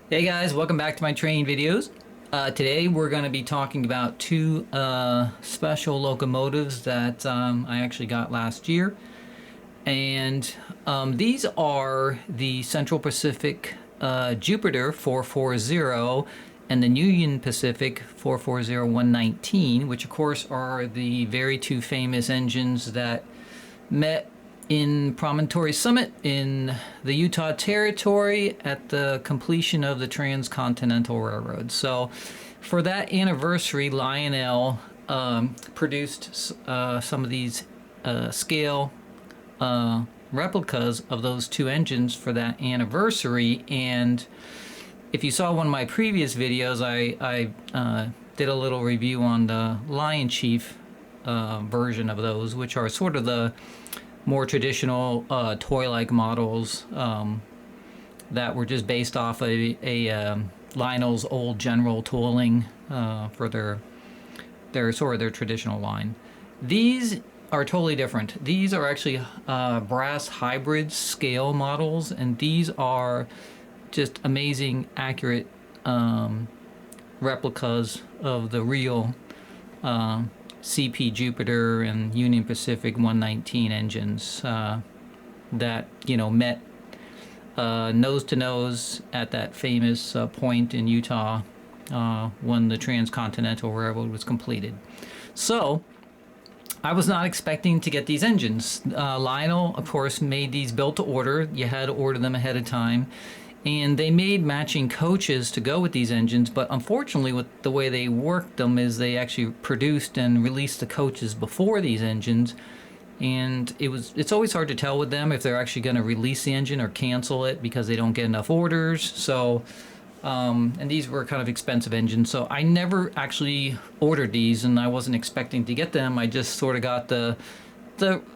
Hey guys, welcome back to my training videos. Today we're going to be talking about two special locomotives that I actually got last year. And these are the Central Pacific Jupiter 440 and the Union Pacific 440119, which of course are the very two famous engines that met in Promontory Summit in the Utah Territory at the completion of the Transcontinental Railroad. So, for that anniversary, Lionel produced some of these scale replicas of those two engines for that anniversary. And if you saw one of my previous videos, I did a little review on the Lion Chief version of those, which are sort of the more traditional toy-like models that were just based off a Lionel's old General tooling for their sort of their traditional line. These are totally different. These are actually brass hybrid scale models, and these are just amazing, accurate replicas of the real CP Jupiter and Union Pacific 119 engines that met nose to nose at that famous point in Utah when the Transcontinental Railroad was completed. So I was not expecting to get these engines. Lionel, of course, made these built to order. You had to order them ahead of time. And they made matching coaches to go with these engines, but unfortunately with the way they worked them is they actually produced and released the coaches before these engines, and it's always hard to tell with them if they're actually going to release the engine or cancel it because they don't get enough orders. So and these were kind of expensive engines, so I never actually ordered these, and I wasn't expecting to get them. I just sort of got the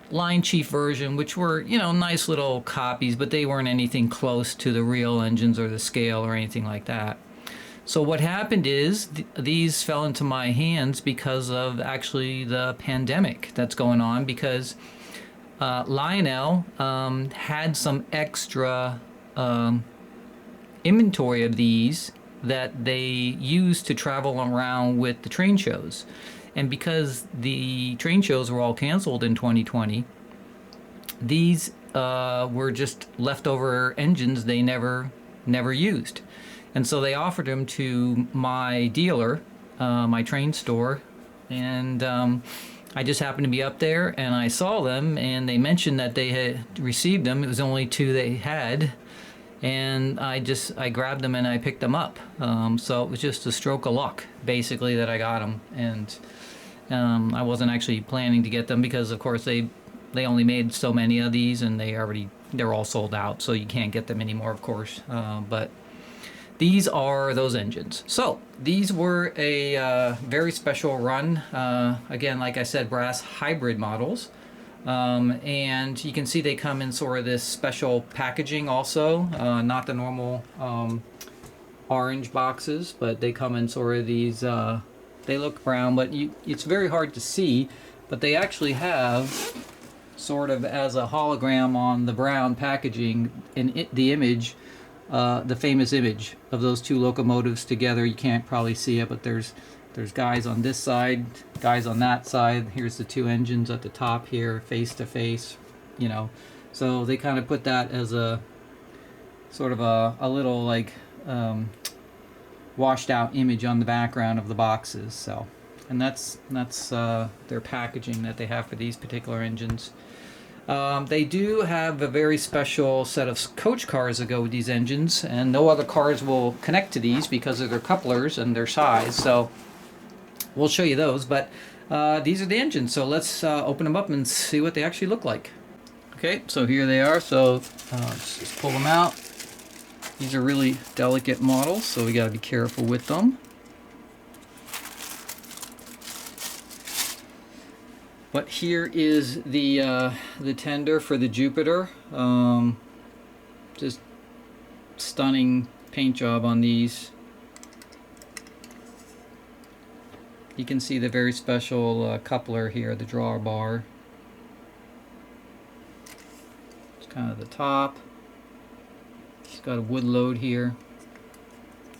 Lion Chief version, which were, nice little copies, but they weren't anything close to the real engines or the scale or anything like that. So what happened is these fell into my hands because of actually the pandemic that's going on, because Lionel had some extra inventory of these that they used to travel around with the train shows. And because the train shows were all canceled in 2020, these were just leftover engines they never used. And so they offered them to my dealer, my train store, and I just happened to be up there and I saw them, and they mentioned that they had received them. It was only two they had, and I grabbed them and I picked them up. So it was just a stroke of luck, basically, that I got them. And I wasn't actually planning to get them because, of course, they only made so many of these, and they're all sold out, so you can't get them anymore, of course. But these are those engines. So these were a very special run. Again, like I said, brass hybrid models. And you can see they come in sort of this special packaging also, not the normal orange boxes, but they come in sort of these, they look brown, but it's very hard to see, but they actually have sort of as a hologram on the brown packaging the image, the famous image of those two locomotives together. You can't probably see it, but there's guys on this side, guys on that side. Here's the two engines at the top here, face to face, So they kind of put that as a sort of a little like washed out image on the background of the boxes. So, and that's their packaging that they have for these particular engines. They do have a very special set of coach cars that go with these engines, and no other cars will connect to these because of their couplers and their size. So we'll show you those, but these are the engines. So let's open them up and see what they actually look like. Okay, so here they are. So let's just pull them out. These are really delicate models, so we got to be careful with them. But here is the tender for the Jupiter. Just stunning paint job on these. You can see the very special coupler here, the drawbar. It's kind of the top. It's got a wood load here.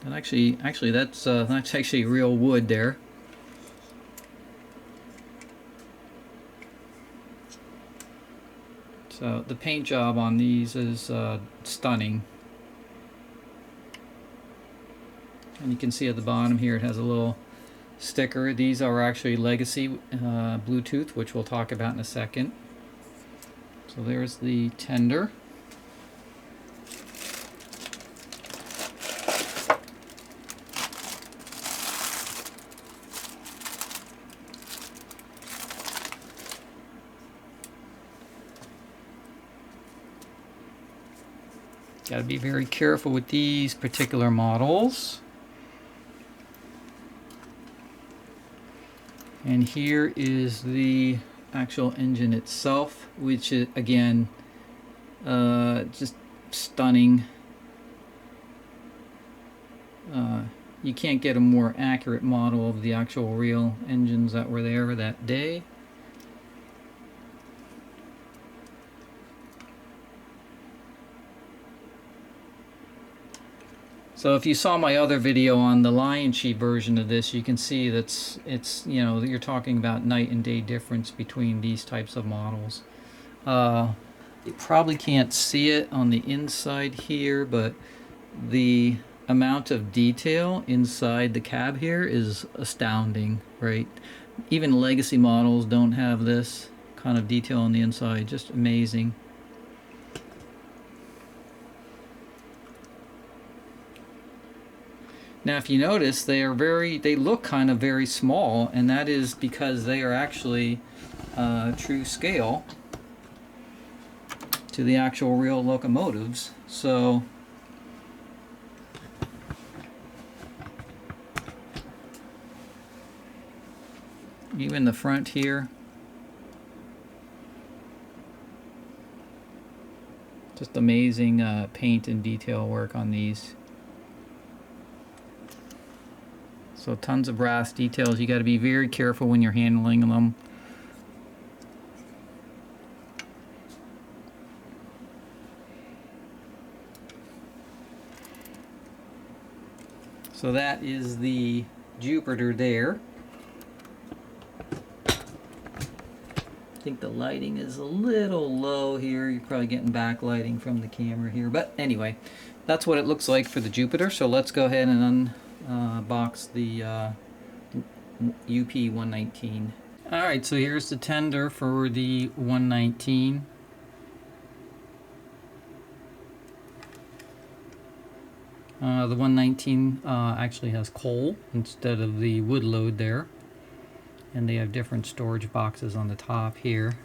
And actually that's actually real wood there. So the paint job on these is stunning. And you can see at the bottom here it has a little sticker. These are actually legacy Bluetooth, which we'll talk about in a second. So there's the tender. Got to be very careful with these particular models. And here is the actual engine itself, which is again just stunning. You can't get a more accurate model of the actual real engines that were there that day. So if you saw my other video on the Lion sheet version of this, you can see that's you're talking about night and day difference between these types of models. You probably can't see it on the inside here, but the amount of detail inside the cab here is astounding, right? Even legacy models don't have this kind of detail on the inside. Just amazing. Now if you notice, they look kind of very small, and that is because they are actually true scale to the actual real locomotives. So even the front here, just amazing paint and detail work on these. So tons of brass details. You got to be very careful when you're handling them. So that is the Jupiter there. I think the lighting is a little low here. You're probably getting backlighting from the camera here. But anyway, that's what it looks like for the Jupiter. So let's go ahead and unbox the UP 119. Alright, so here's the tender for the 119. The 119 actually has coal instead of the wood load there. And they have different storage boxes on the top here.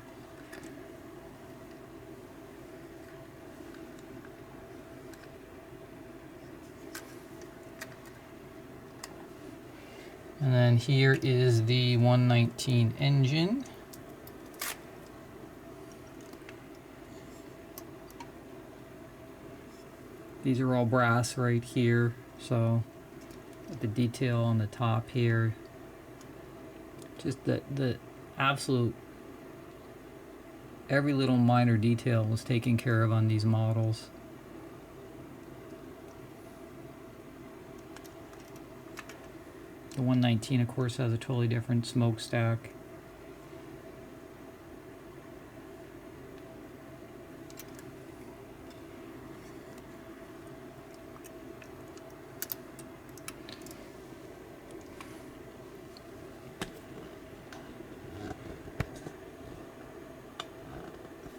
And then here is the 119 engine. These are all brass right here, so the detail on the top here, just the absolute, every little minor detail was taken care of on these models. The 119, of course, has a totally different smokestack.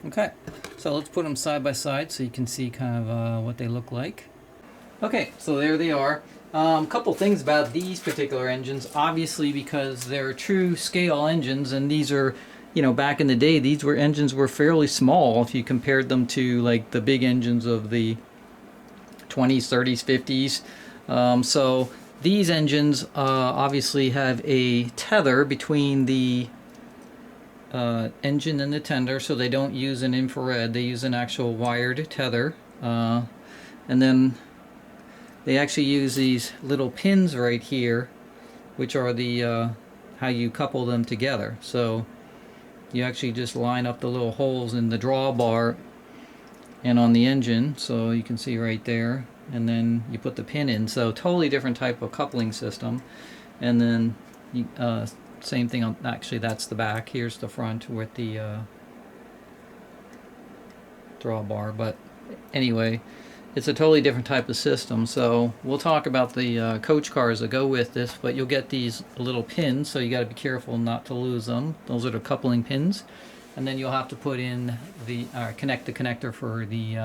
Okay, so let's put them side by side so you can see kind of what they look like. Okay, so there they are. Couple things about these particular engines. Obviously, because they're true scale engines, and these are, back in the day, engines were fairly small if you compared them to like the big engines of the 20s, 30s, 50s. So these engines obviously have a tether between the engine and the tender, so they don't use an infrared. They use an actual wired tether, and then they actually use these little pins right here, which are the how you couple them together. So you actually just line up the little holes in the drawbar and on the engine, so you can see right there. and then you put the pin in. So totally different type of coupling system. And then you, same thing on, actually that's the back. Here's the front with the drawbar. But anyway, it's a totally different type of system. So we'll talk about the coach cars that go with this, but you'll get these little pins, so you got to be careful not to lose them. Those are the coupling pins. And then you'll have to put in the connect the connector for the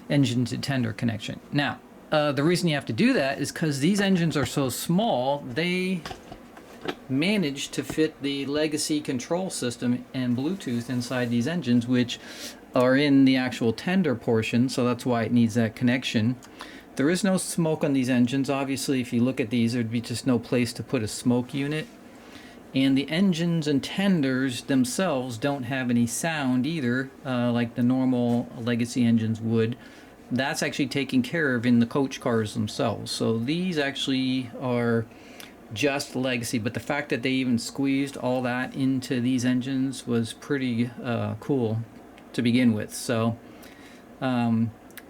engine to tender connection. Now, the reason you have to do that is because these engines are so small, they manage to fit the legacy control system and Bluetooth inside these engines, which are in the actual tender portion, so that's why it needs that connection. There is no smoke on these engines. Obviously, if you look at these, there'd be just no place to put a smoke unit. And the engines and tenders themselves don't have any sound either, like the normal legacy engines would. That's actually taken care of in the coach cars themselves. So these actually are just legacy, but the fact that they even squeezed all that into these engines was pretty cool to begin with. So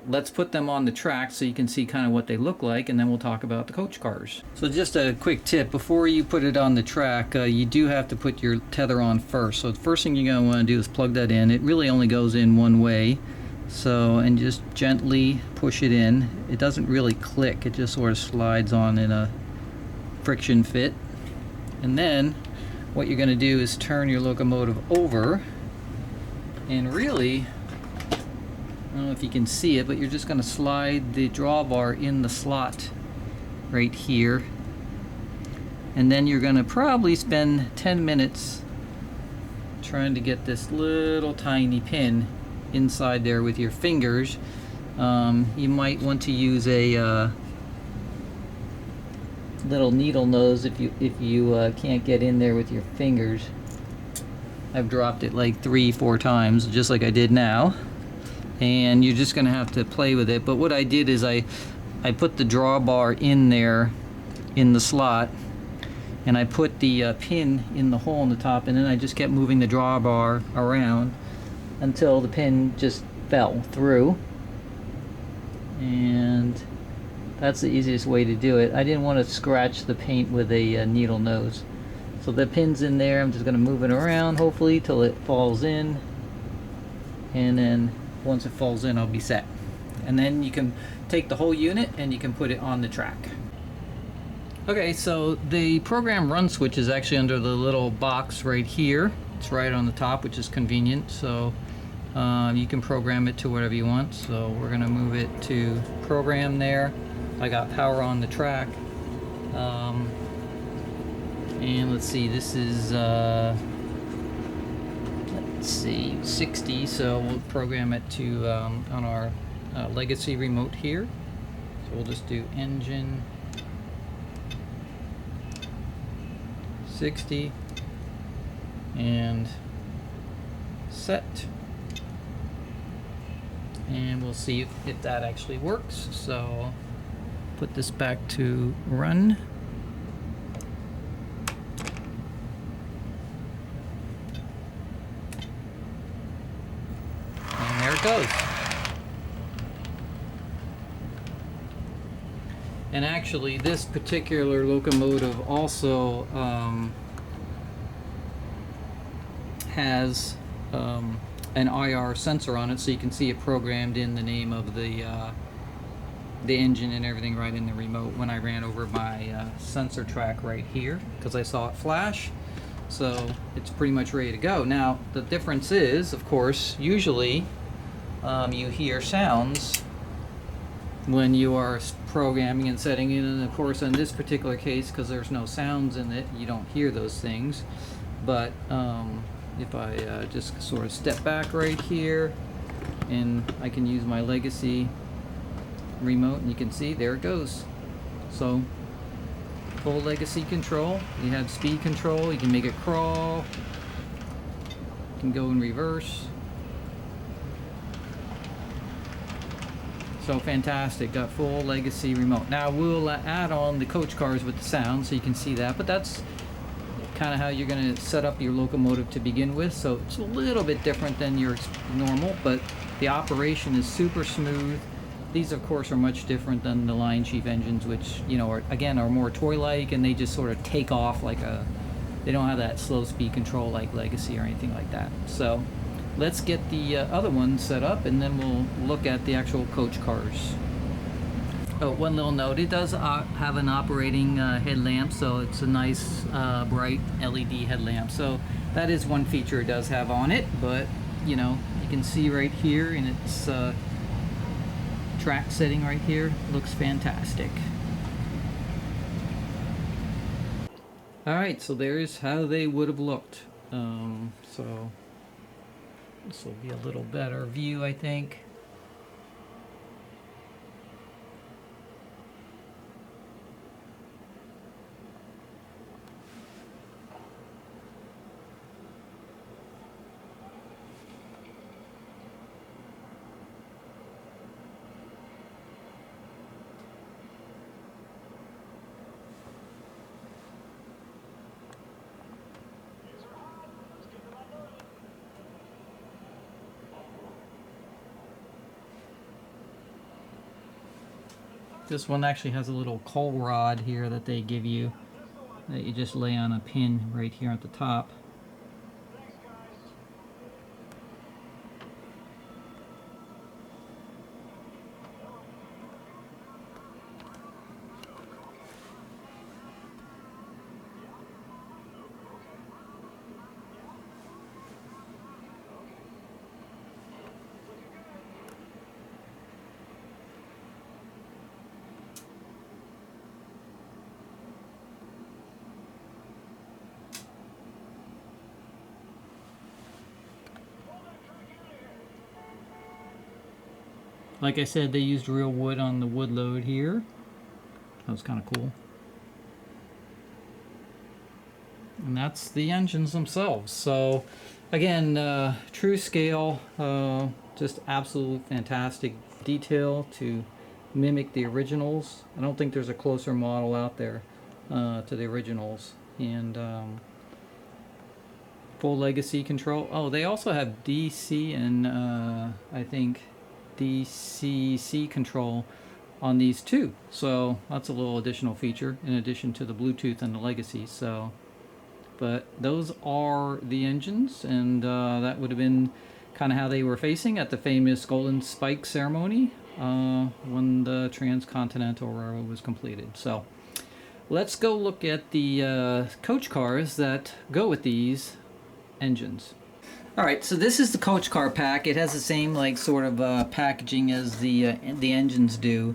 let's put them on the track so you can see kind of what they look like, and then we'll talk about the coach cars. So just a quick tip, before you put it on the track, you do have to put your tether on first. So the first thing you're going to want to do is plug that in. It really only goes in one way, so, and just gently push it in. It doesn't really click, it just sort of slides on in a friction fit. And then what you're going to do is turn your locomotive over, and really, I don't know if you can see it, but you're just going to slide the drawbar in the slot right here. And then you're going to probably spend 10 minutes trying to get this little tiny pin inside there with your fingers. You might want to use a little needle nose if you can't get in there with your fingers. I've dropped it like 3-4 times, just like I did now. And you're just going to have to play with it. But what I did is I put the drawbar in there in the slot, and I put the pin in the hole in the top, and then I just kept moving the drawbar around until the pin just fell through. And that's the easiest way to do it. I didn't want to scratch the paint with a needle nose. So the pin's in there. I'm just going to move it around, hopefully, till it falls in. And then once it falls in, I'll be set. And then you can take the whole unit and you can put it on the track. Okay, so the program run switch is actually under the little box right here. It's right on the top, which is convenient. So you can program it to whatever you want. So we're going to move it to program there. I got power on the track. And let's see, this is let's see, 60, so we'll program it to on our legacy remote here. So we'll just do engine 60 and set, and we'll see if that actually works. So put this back to run. There it goes. And actually, this particular locomotive also has an IR sensor on it, so you can see it programmed in the name of the engine and everything right in the remote when I ran over my sensor track right here, because I saw it flash. So it's pretty much ready to go. Now, the difference is, of course, usually you hear sounds when you are programming and setting it, and of course in this particular case, because there's no sounds in it, you don't hear those things. But if I just sort of step back right here, and I can use my legacy remote, and you can see there it goes. So full legacy control. You have speed control, you can make it crawl, you can go in reverse. So fantastic, got full legacy remote. Now we'll add on the coach cars with the sound so you can see that, but that's kind of how you're going to set up your locomotive to begin with. So it's a little bit different than your normal, but the operation is super smooth, These, of course, are much different than the Lion Chief engines, which, you know, are more toy-like, and they just sort of take off like a... They don't have that slow speed control like Legacy or anything like that. So let's get the other one set up, and then we'll look at the actual coach cars. Oh, one little note, it does have an operating headlamp, so it's a nice bright LED headlamp. So that is one feature it does have on it, but you know, you can see right here in its track setting right here, looks fantastic. Alright, so there's how they would have looked. So this will be a little better view, I think. This one actually has a little coal rod here that they give you that you just lay on a pin right here at the top. Like I said, they used real wood on the wood load here. That was kind of cool. And that's the engines themselves. So again, true scale, just absolute fantastic detail to mimic the originals. I don't think there's a closer model out there to the originals. And full legacy control. Oh, they also have DC and I think DCC control on these too, so that's a little additional feature in addition to the Bluetooth and the legacy. So, but those are the engines, and that would have been kind of how they were facing at the famous Golden Spike ceremony when the transcontinental railroad was completed. So let's go look at the coach cars that go with these engines. Alright, so this is the coach car pack. It has the same like sort of packaging as the engines do.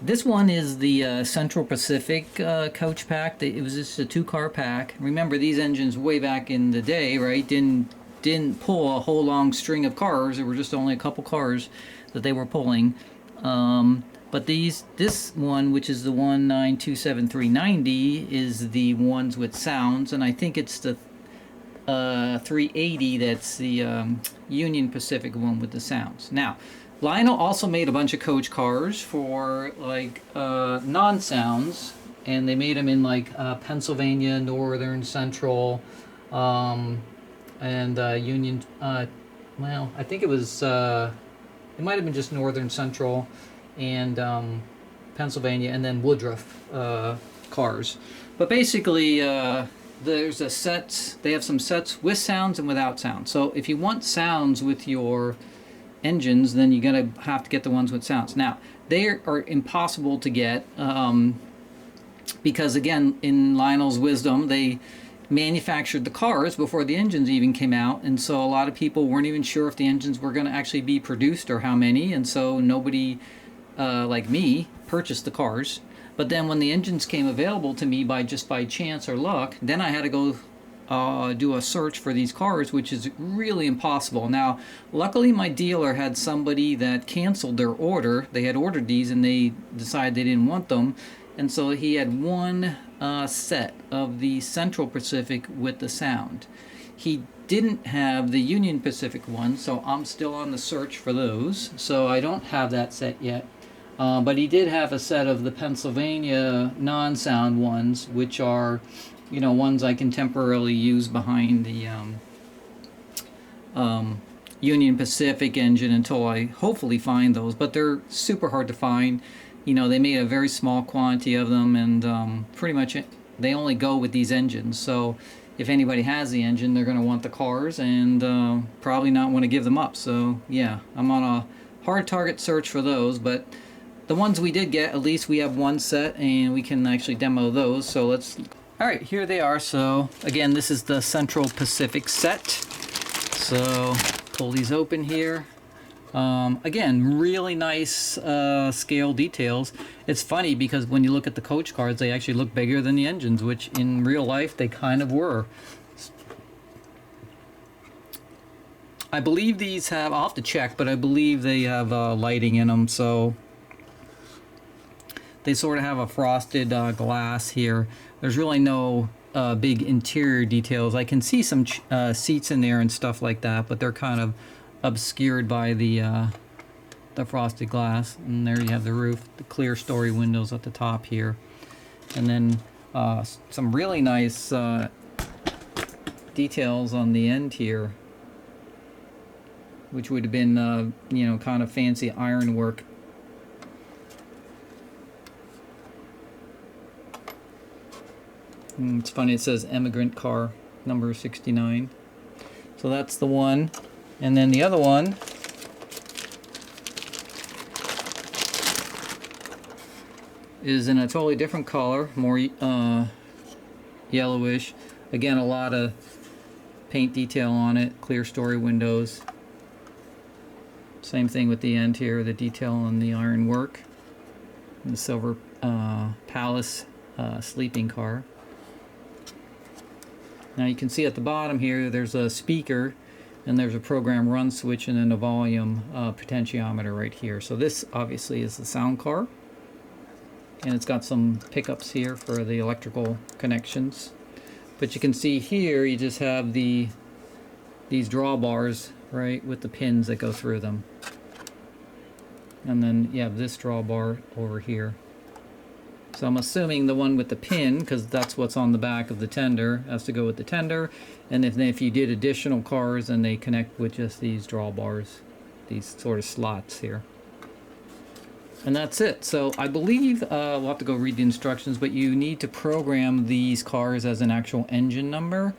This one is the Central Pacific coach pack. It was just a 2-car pack. Remember, these engines way back in the day, right, didn't pull a whole long string of cars. There were just only a couple cars that they were pulling. But this one, which is the 1927390, is the ones with sounds, and I think it's the 380 that's the Union Pacific one with the sounds. Now, Lionel also made a bunch of coach cars for like non-sounds, and they made them in like Pennsylvania, Northern, Central, and Union. Well, I think it was it might have been just Northern, Central, and Pennsylvania, and then Woodruff cars. But basically, there's a set. They have some sets with sounds and without sounds. So if you want sounds with your engines, then you're gonna have to get the ones with sounds. Now, they are impossible to get because, again, in Lionel's wisdom, they manufactured the cars before the engines even came out, and so a lot of people weren't even sure if the engines were going to actually be produced or how many, and so nobody like me purchased the cars. But then when the engines came available to me by chance or luck, then I had to go do a search for these cars, which is really impossible. Now, luckily my dealer had somebody that canceled their order. They had ordered these and they decided they didn't want them, and so he had one set of the Central Pacific with the sound. He didn't have the Union Pacific one, so I'm still on the search for those. So I don't have that set yet. But he did have a set of the Pennsylvania non-sound ones, which are, you know, ones I can temporarily use behind the Union Pacific engine until I hopefully find those, but they're super hard to find. You know, they made a very small quantity of them, and pretty much they only go with these engines. So if anybody has the engine, they're going to want the cars and probably not want to give them up. So yeah, I'm on a hard target search for those, but the ones we did get, at least we have one set and we can actually demo those. So let's, all right, here they are. So again, this is the Central Pacific set. So pull these open here. Again, really nice scale details. It's funny because when you look at the coach cards, they actually look bigger than the engines, which in real life they kind of were. I believe these have, I'll have to check, but I believe they have lighting in them, so they sort of have a frosted glass here. There's really no big interior details. I can see some seats in there and stuff like that, but they're kind of obscured by the frosted glass. And there you have the roof, the clear story windows at the top here, and then some really nice details on the end here, which would have been you know, kind of fancy ironwork. It's funny, it says immigrant car number 69. So that's the one. And then the other one is in a totally different color, more yellowish. Again, a lot of paint detail on it, clear story windows. Same thing with the end here, the detail on the ironwork. The silver palace sleeping car. Now you can see at the bottom here there's a speaker and there's a program run switch and then a volume potentiometer right here. So this obviously is the sound car, and it's got some pickups here for the electrical connections. But you can see here you just have these drawbars, right, with the pins that go through them. And then you have this drawbar over here. So I'm assuming the one with the pin, because that's what's on the back of the tender, has to go with the tender. And if you did additional cars, then they connect with just these drawbars, these sort of slots here. And that's it. So I believe, we'll have to go read the instructions, but you need to program these cars as an actual engine number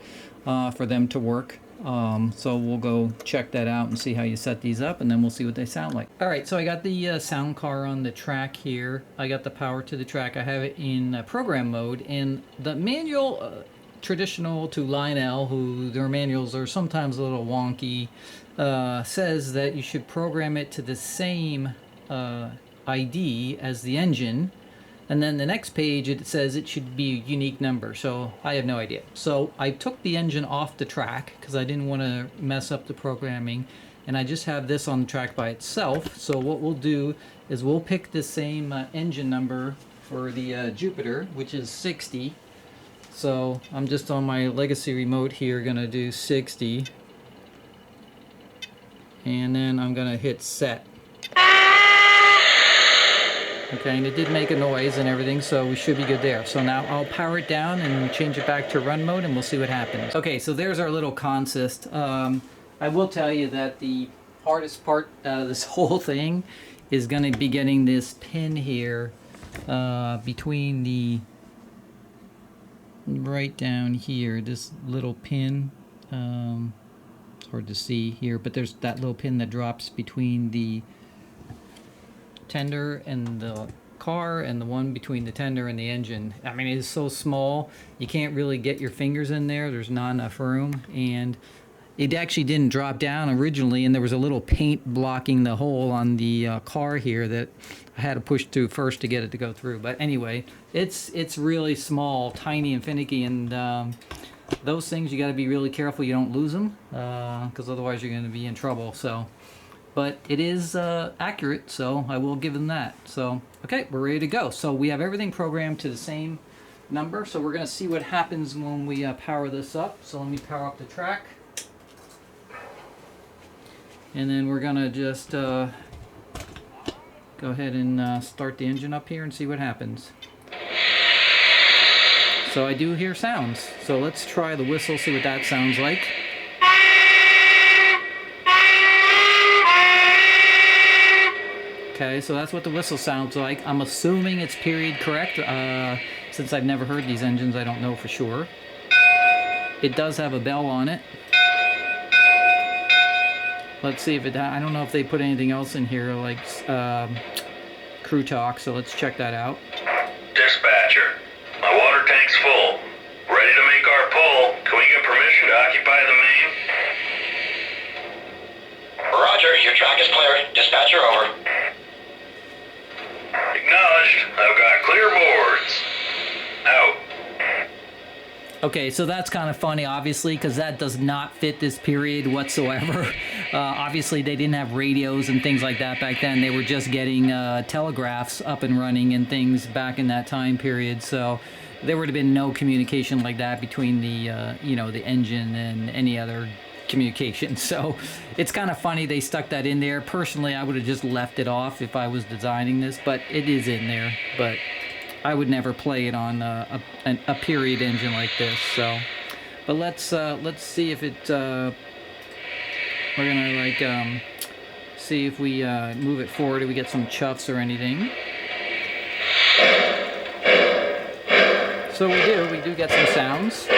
for them to work. So we'll go check that out and see how you set these up, and then we'll see what they sound like. All right, so I got the sound car on the track here. I got the power to the track. I have it in program mode, and the manual, traditional to Lionel, who their manuals are sometimes a little wonky, says that you should program it to the same ID as the engine. And then the next page it says it should be a unique number, so I have no idea. So I took the engine off the track because I didn't want to mess up the programming, and I just have this on the track by itself. So what we'll do is we'll pick the same engine number for the Jupiter, which is 60. So I'm just on my legacy remote here gonna do 60, and then I'm gonna hit set. Okay, and it did make a noise and everything, so we should be good there. So now I'll power it down and change it back to run mode, and we'll see what happens. Okay, so there's our little consist. I will tell you that the hardest part out of this whole thing is going to be getting this pin here between the, right down here, this little pin. It's hard to see here, but there's that little pin that drops between the tender and the car, and the one between the tender and the engine. I mean, it is so small you can't really get your fingers in there. There's not enough room, and it actually didn't drop down originally, and there was a little paint blocking the hole on the car here that I had to push through first to get it to go through. But anyway, it's really small, tiny and finicky, and those things you got to be really careful you don't lose them, because otherwise you're going to be in trouble. So but it is accurate, so I will give them that. So, okay, we're ready to go. So we have everything programmed to the same number, so we're going to see what happens when we power this up. So let me power up the track. And then we're going to just go ahead and start the engine up here and see what happens. So I do hear sounds. So let's try the whistle, see what that sounds like. Okay, so that's what the whistle sounds like. I'm assuming it's period correct. Since I've never heard these engines, I don't know for sure. It does have a bell on it. Let's see if it... I don't know if they put anything else in here, like crew talk, so let's check that out. Dispatcher, my water tank's full. Ready to make our pull. Can we get permission to occupy the main? Roger, your track is clear. Dispatcher over. Acknowledged. I've got clear boards. Out. Okay, so that's kind of funny, obviously, because that does not fit this period whatsoever. Obviously, they didn't have radios and things like that back then. They were just getting telegraphs up and running and things back in that time period. So there would have been no communication like that between the, the engine and any other communication. So it's kind of funny they stuck that in there. Personally, I would have just left it off if I was designing this, but it is in there. But I would never play it on a period engine like this. So, but let's see if it. We're gonna see if we move it forward. If we get some chuffs or anything. So we do. We do get some sounds.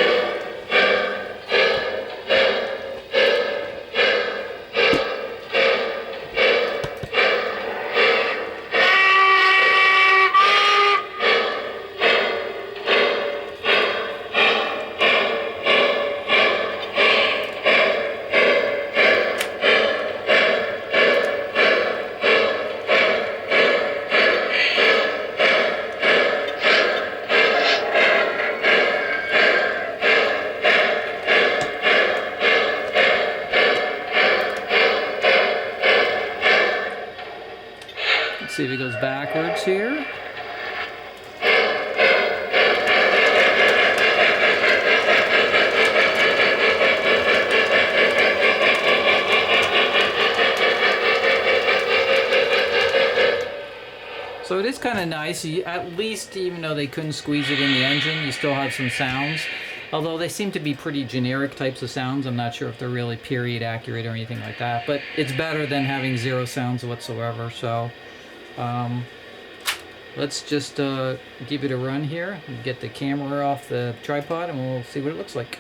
See if it goes backwards here. So it is kind of nice. At least, even though they couldn't squeeze it in the engine, you still have some sounds. Although they seem to be pretty generic types of sounds. I'm not sure if they're really period accurate or anything like that. But it's better than having zero sounds whatsoever. So let's just give it a run here. Get the camera off the tripod and we'll see what it looks like.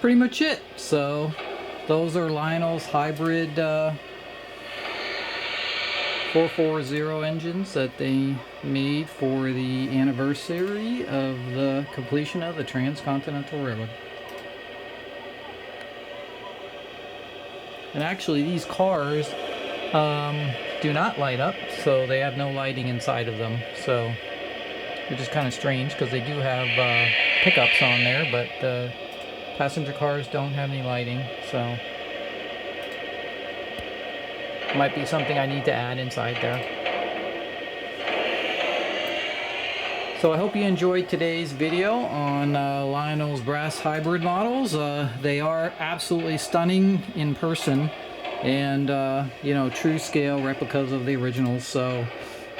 pretty much it. So those are Lionel's hybrid 440 engines that they made for the anniversary of the completion of the Transcontinental Railroad. And actually these cars do not light up, so they have no lighting inside of them, so which is kind of strange because they do have pickups on there, but the passenger cars don't have any lighting, so might be something I need to add inside there. So I hope you enjoyed today's video on Lionel's brass hybrid models. They are absolutely stunning in person, and you know, true scale replicas of the originals. So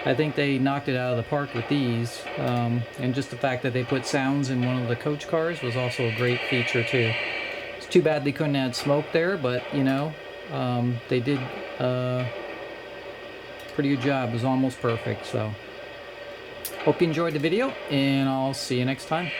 I think they knocked it out of the park with these. And just the fact that they put sounds in one of the coach cars was also a great feature too. It's too bad they couldn't add smoke there, but you know, they did pretty good job. It was almost perfect. So hope you enjoyed the video, and I'll see you next time.